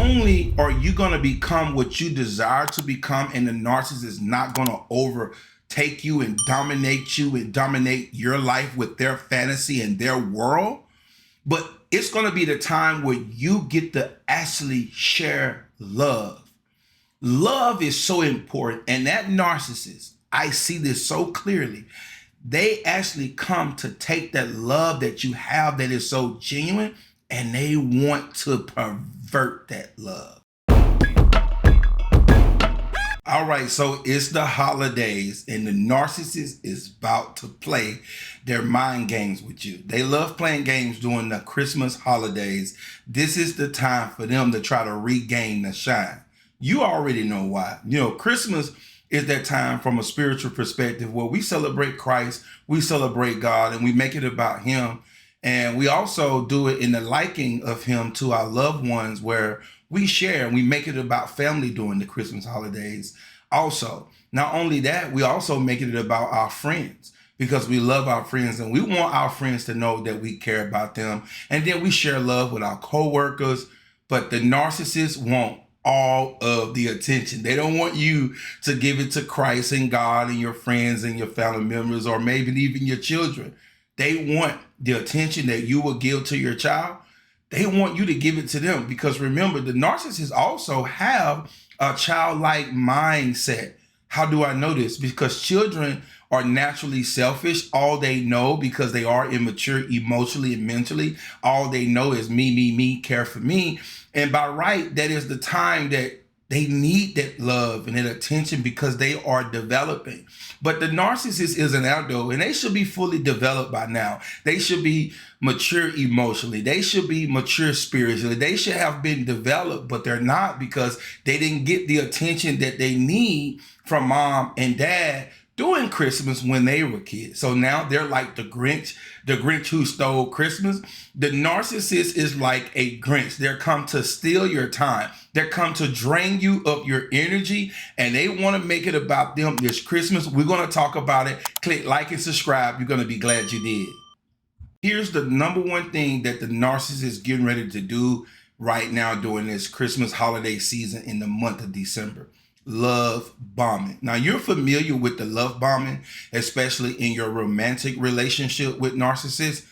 only are you going to become what you desire to become, and the narcissist is not going to overtake you and dominate your life with their fantasy and their world, but it's going to be the time where you get to actually share love. Love is so important. And that narcissist, I see this so clearly. They actually come to take that love that you have that is so genuine, and they want to pervert that love. All right, so it's the holidays, and the narcissist is about to play their mind games with you. They love playing games during the Christmas holidays. This is the time for them to try to regain the shine. You already know why. Christmas is that time from a spiritual perspective where we celebrate Christ, we celebrate God, and we make it about Him. And we also do it in the liking of Him to our loved ones, where we share and we make it about family during the Christmas holidays. Also, not only that, we also make it about our friends, because we love our friends and we want our friends to know that we care about them. And then we share love with our coworkers. But the narcissists want all of the attention. They don't want you to give it to Christ and God and your friends and your family members, or maybe even your children. They want the attention that you will give to your child. They want you to give it to them, because remember, the narcissists also have a childlike mindset. How do I know this? Because children are naturally selfish. All they know, because they are immature emotionally and mentally, all they know is me, care for me. And by right, that is the time that they need that love and that attention, because they are developing. But the narcissist is an adult, and they should be fully developed by now. They should be mature emotionally. They should be mature spiritually. They should have been developed, but they're not, because they didn't get the attention that they need from mom and dad during Christmas when they were kids. So now they're like the Grinch who stole Christmas. The narcissist is like a Grinch. They're come to steal your time. They're come to drain you of your energy, and they want to make it about them this Christmas. We're going to talk about it. Click like and subscribe. You're going to be glad you did. Here's the number one thing that the narcissist is getting ready to do right now during this Christmas holiday season in the month of December. Love bombing. Now, you're familiar with the love bombing, especially in your romantic relationship with narcissists.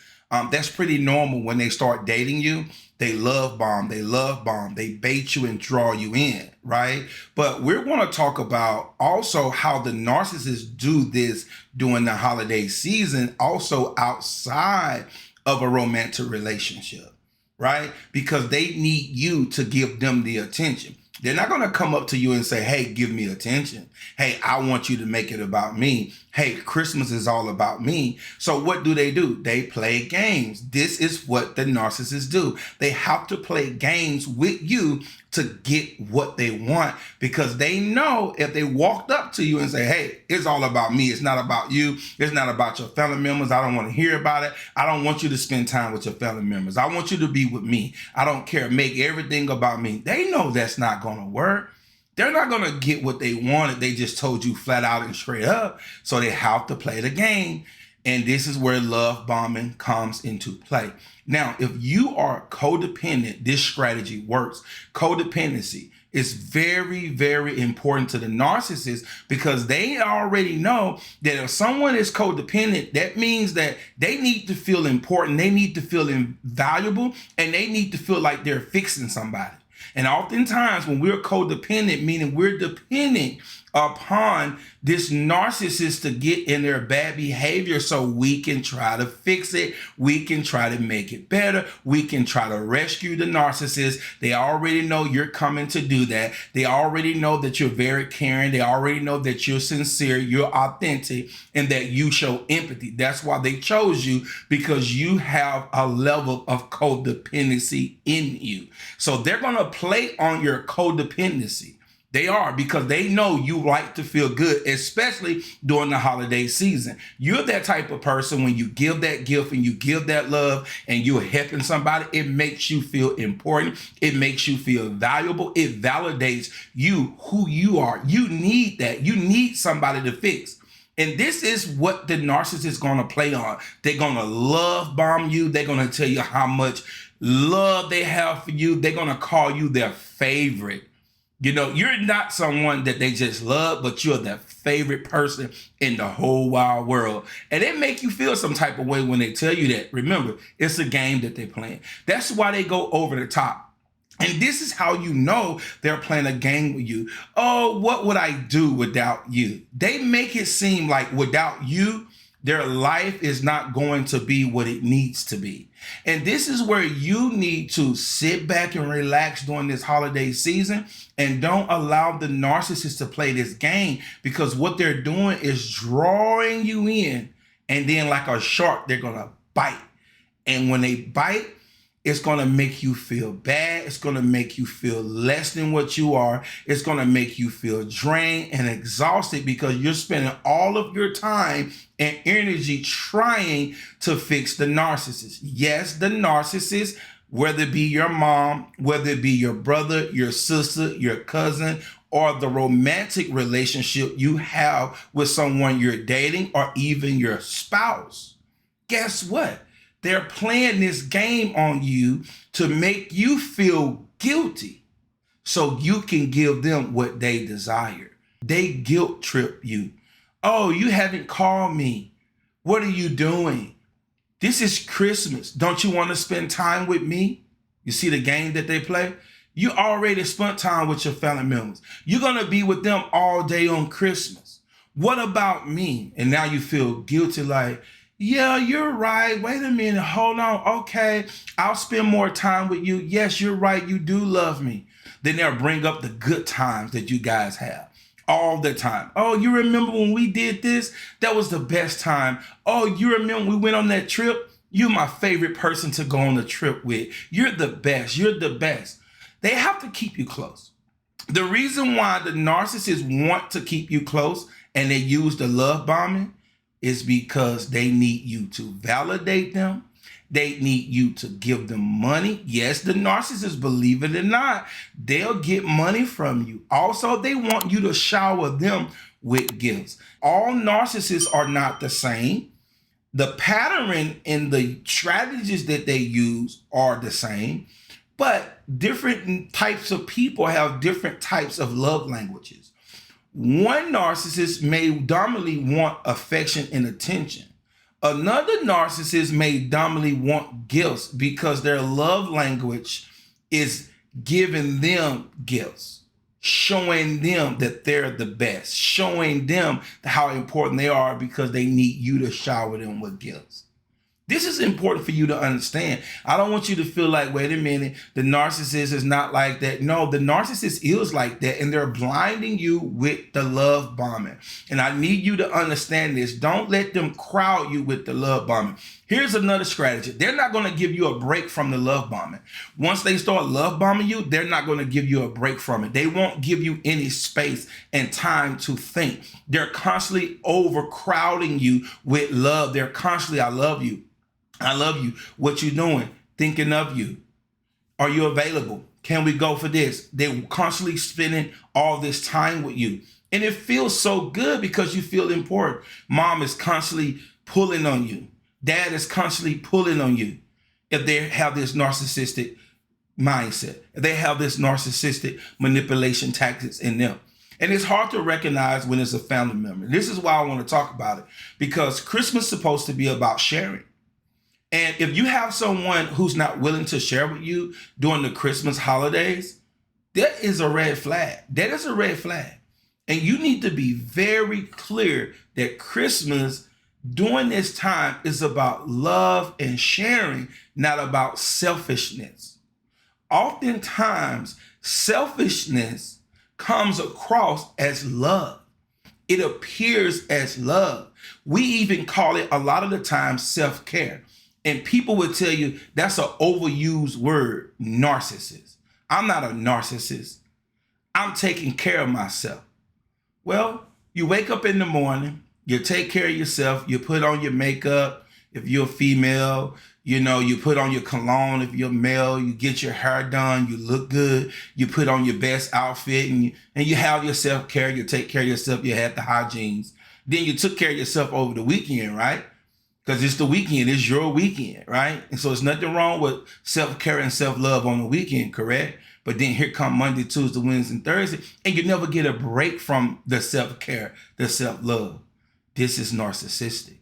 That's pretty normal. When they start dating you, they love bomb, they bait you and draw you in, right? But we're going to talk about also how the narcissists do this during the holiday season, also outside of a romantic relationship, right? Because they need you to give them the attention. They're not going to come up to you and say, hey, give me attention. Hey, I want you to make it about me. Hey, Christmas is all about me. So what do? They play games. This is what the narcissists do. They have to play games with you to get what they want, because they know if they walked up to you and say, hey, it's all about me, it's not about you, it's not about your family members, I don't want to hear about it, I don't want you to spend time with your family members, I want you to be with me, I don't care, make everything about me. They know that's not going to work. They're not going to get what they wanted. They just told you flat out and straight up. So they have to play the game. And this is where love bombing comes into play. Now, if you are codependent, this strategy works. Codependency is very, very important to the narcissist, because they already know that if someone is codependent, that means that they need to feel important, they need to feel invaluable, and they need to feel like they're fixing somebody. And oftentimes when we're codependent, meaning we're dependent upon this narcissist to get in their bad behavior so we can try to fix it, we can try to make it better, we can try to rescue the narcissist. They already know you're coming to do that. They already know that you're very caring. They already know that you're sincere, you're authentic, and that you show empathy. That's why they chose you, because you have a level of codependency in you. So they're going to play on your codependency. They are, because they know you like to feel good, especially during the holiday season. You're that type of person, when you give that gift and you give that love and you're helping somebody, it makes you feel important. It makes you feel valuable. It validates you, who you are. You need that. You need somebody to fix. And this is what the narcissist is going to play on. They're going to love bomb you. They're going to tell you how much love they have for you, they're going to call you their favorite. You're not someone that they just love, but you're their favorite person in the whole wide world. And they make you feel some type of way when they tell you that. Remember, it's a game that they're playing. That's why they go over the top. And this is how you know they're playing a game with you. Oh, what would I do without you? They make it seem like without you, their life is not going to be what it needs to be. And this is where you need to sit back and relax during this holiday season and don't allow the narcissist to play this game, because what they're doing is drawing you in, and then like a shark, they're going to bite. And when they bite, it's going to make you feel bad. It's going to make you feel less than what you are. It's going to make you feel drained and exhausted because you're spending all of your time and energy trying to fix the narcissist. Yes, the narcissist, whether it be your mom, whether it be your brother, your sister, your cousin, or the romantic relationship you have with someone you're dating, or even your spouse. Guess what? They're playing this game on you to make you feel guilty so you can give them what they desire. They guilt trip you. Oh, you haven't called me. What are you doing? This is Christmas. Don't you want to spend time with me? You see the game that they play? You already spent time with your family members. You're going to be with them all day on Christmas. What about me? And now you feel guilty, like, yeah, you're right. Wait a minute. Hold on. Okay, I'll spend more time with you. Yes, you're right. You do love me. Then they'll bring up the good times that you guys have all the time. Oh, you remember when we did this? That was the best time. Oh, you remember we went on that trip? You're my favorite person to go on the trip with. You're the best. You're the best. They have to keep you close. The reason why the narcissists want to keep you close and they use the love bombing is because they need you to validate them. They need you to give them money. Yes, the narcissists, believe it or not, they'll get money from you. Also, they want you to shower them with gifts. All narcissists are not the same. The pattern in the strategies that they use are the same, but different types of people have different types of love languages. One narcissist may dominantly want affection and attention. Another narcissist may dominantly want gifts because their love language is giving them gifts, showing them that they're the best, showing them how important they are because they need you to shower them with gifts. This is important for you to understand. I don't want you to feel like, wait a minute, the narcissist is not like that. No, the narcissist is like that, and they're blinding you with the love bombing. And I need you to understand this. Don't let them crowd you with the love bombing. Here's another strategy. They're not going to give you a break from the love bombing. Once they start love bombing you, they're not going to give you a break from it. They won't give you any space and time to think. They're constantly overcrowding you with love. They're constantly, I love you. I love you. What you doing? Thinking of you. Are you available? Can we go for this? They're constantly spending all this time with you. And it feels so good because you feel important. Mom is constantly pulling on you. Dad is constantly pulling on you. If they have this narcissistic mindset, if they have this narcissistic manipulation tactics in them. And it's hard to recognize when it's a family member. This is why I want to talk about it, because Christmas is supposed to be about sharing. And if you have someone who's not willing to share with you during the Christmas holidays, that is a red flag. That is a red flag. And you need to be very clear that Christmas during this time is about love and sharing, not about selfishness. Oftentimes, selfishness comes across as love. It appears as love. We even call it a lot of the time self-care. And people would tell you that's an overused word, narcissist. I'm not a narcissist. I'm taking care of myself. Well, you wake up in the morning, you take care of yourself, you put on your makeup. If you're a female, you put on your cologne. If you're male, you get your hair done, you look good, you put on your best outfit, and you have your self-care, you take care of yourself, you have the hygienes. Then you took care of yourself over the weekend, right? because it's the weekend. It's your weekend, right? And so there's nothing wrong with self-care and self-love on the weekend, correct? But then here come Monday, Tuesday, Wednesday, and Thursday, and you never get a break from the self-care, the self-love. This is narcissistic.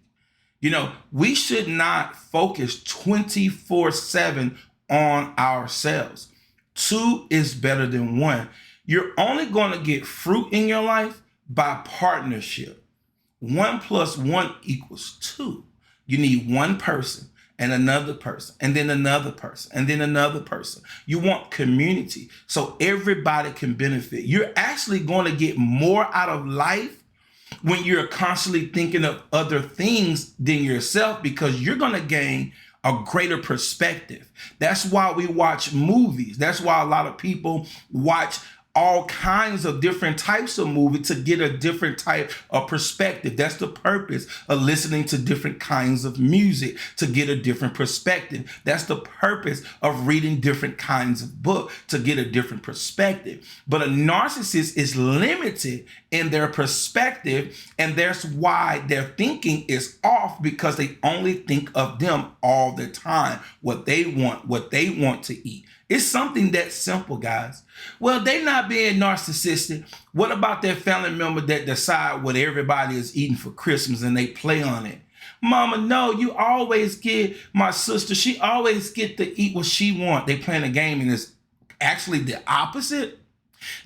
We should not focus 24/7 on ourselves. Two is better than one. You're only going to get fruit in your life by partnership. 1 + 1 = 2. You need one person and another person and then another person and then another person. You want community so everybody can benefit. You're actually going to get more out of life when you're constantly thinking of other things than yourself, because you're going to gain a greater perspective. That's why we watch movies. That's why a lot of people watch all kinds of different types of movies, to get a different type of perspective. That's the purpose of listening to different kinds of music, to get a different perspective. That's the purpose of reading different kinds of books, to get a different perspective. But a narcissist is limited in their perspective, and that's why their thinking is off, because they only think of them all the time, what they want to eat. It's something that simple, guys. Well, they not being narcissistic. What about that family member that decide what everybody is eating for Christmas and they play on it? Mama, no, you always get my sister. She always get to eat what she want. They playing a game, and it's actually the opposite.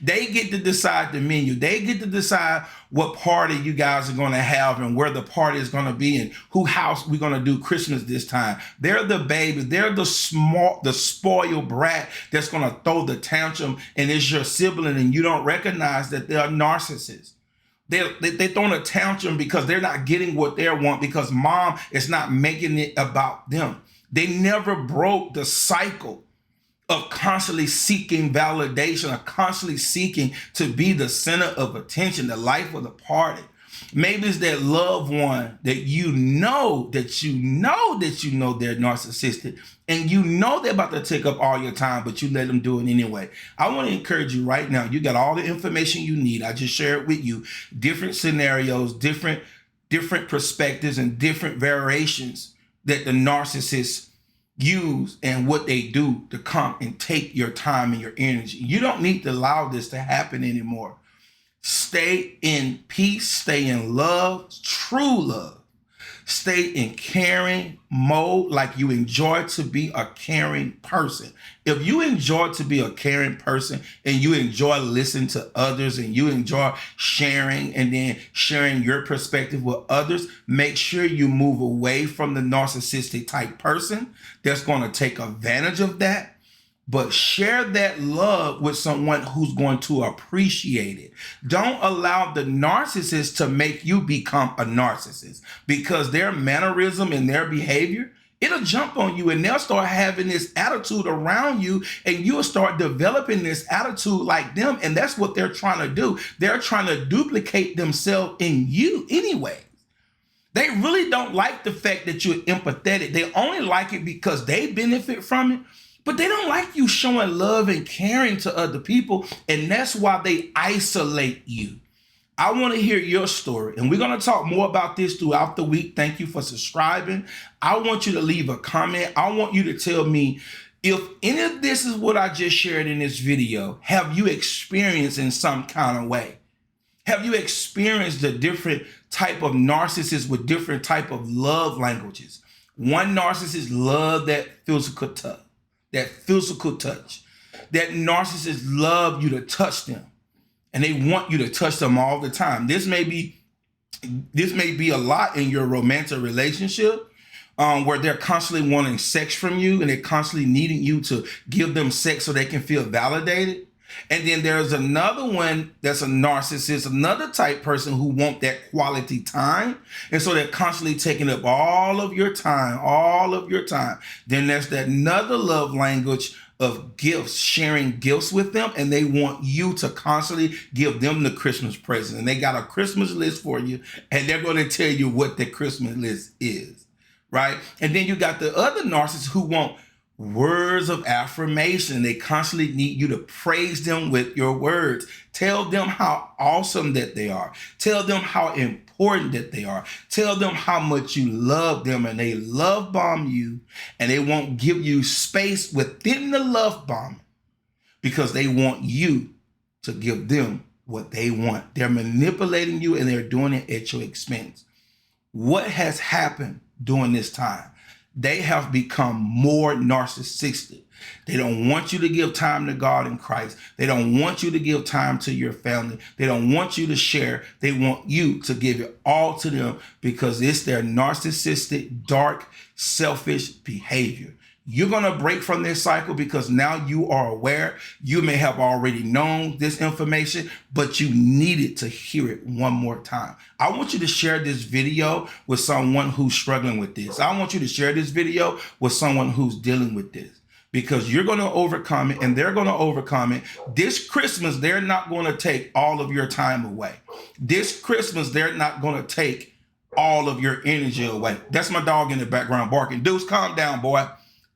They get to decide the menu. They get to decide what party you guys are going to have and where the party is going to be and who house we're going to do Christmas this time. They're the baby. They're the spoiled brat that's going to throw the tantrum, and it's your sibling, and you don't recognize that they're narcissists. They're throwing a tantrum because they're not getting what they want, because mom is not making it about them. They never broke the cycle of constantly seeking validation, of constantly seeking to be the center of attention, the life of the party. Maybe it's that loved one that you know they're narcissistic, and they're about to take up all your time, but you let them do it anyway. I want to encourage you right now. You got all the information you need. I just shared with you different scenarios, different perspectives, and different variations that the narcissists use and what they do to come and take your time and your energy. You don't need to allow this to happen anymore. Stay in peace, stay in love, true love. Stay in caring mode, like you enjoy to be a caring person. If you enjoy to be a caring person and you enjoy listening to others and you enjoy sharing and then sharing your perspective with others, make sure you move away from the narcissistic type person that's going to take advantage of that. But share that love with someone who's going to appreciate it. Don't allow the narcissist to make you become a narcissist, because their mannerism and their behavior, it'll jump on you, and they'll start having this attitude around you, and you'll start developing this attitude like them. And that's what they're trying to do. They're trying to duplicate themselves in you anyway. They really don't like the fact that you're empathetic. They only like it because they benefit from it. But they don't like you showing love and caring to other people, and that's why they isolate you. I want to hear your story, and we're going to talk more about this throughout the week. Thank you for subscribing. I want you to leave a comment. I want you to tell me if any of this is what I just shared in this video. Have you experienced in some kind of way? Have you experienced the different type of narcissists with different type of love languages? One narcissist loves that physical touch. That narcissists love you to touch them, and they want you to touch them all the time. This may be a lot in your romantic relationship, where they're constantly wanting sex from you, and they're constantly needing you to give them sex so they can feel validated. And then there's another one that's a narcissist, another type person who want that quality time. And so they're constantly taking up all of your time. Then there's that another love language of gifts, sharing gifts with them. And they want you to constantly give them the Christmas present. And they got a Christmas list for you, and they're going to tell you what the Christmas list is, right? And then you got the other narcissists who want Words of affirmation. They constantly need you to praise them with your words. Tell them how awesome that they are. Tell them how important that they are. Tell them how much you love them, and they love bomb you, and they won't give you space within the love bomb because they want you to give them what they want. They're manipulating you, and they're doing it at your expense. What has happened during this time? They have become more narcissistic. They don't want you to give time to God in Christ. They don't want you to give time to your family. They don't want you to share. They want you to give it all to them because it's their narcissistic, dark, selfish behavior. You're going to break from this cycle because now you are aware. You may have already known this information, but you needed to hear it one more time. I want you to share this video with someone who's struggling with this. I want you to share this video with someone who's dealing with this because you're going to overcome it and they're going to overcome it. This Christmas, they're not going to take all of your time away. This Christmas, they're not going to take all of your energy away. That's my dog in the background barking. Deuce, calm down, boy.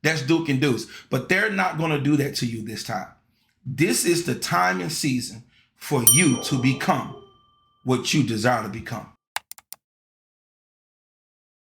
That's Duke and Deuce. But they're not going to do that to you this time. This is the time and season for you to become what you desire to become.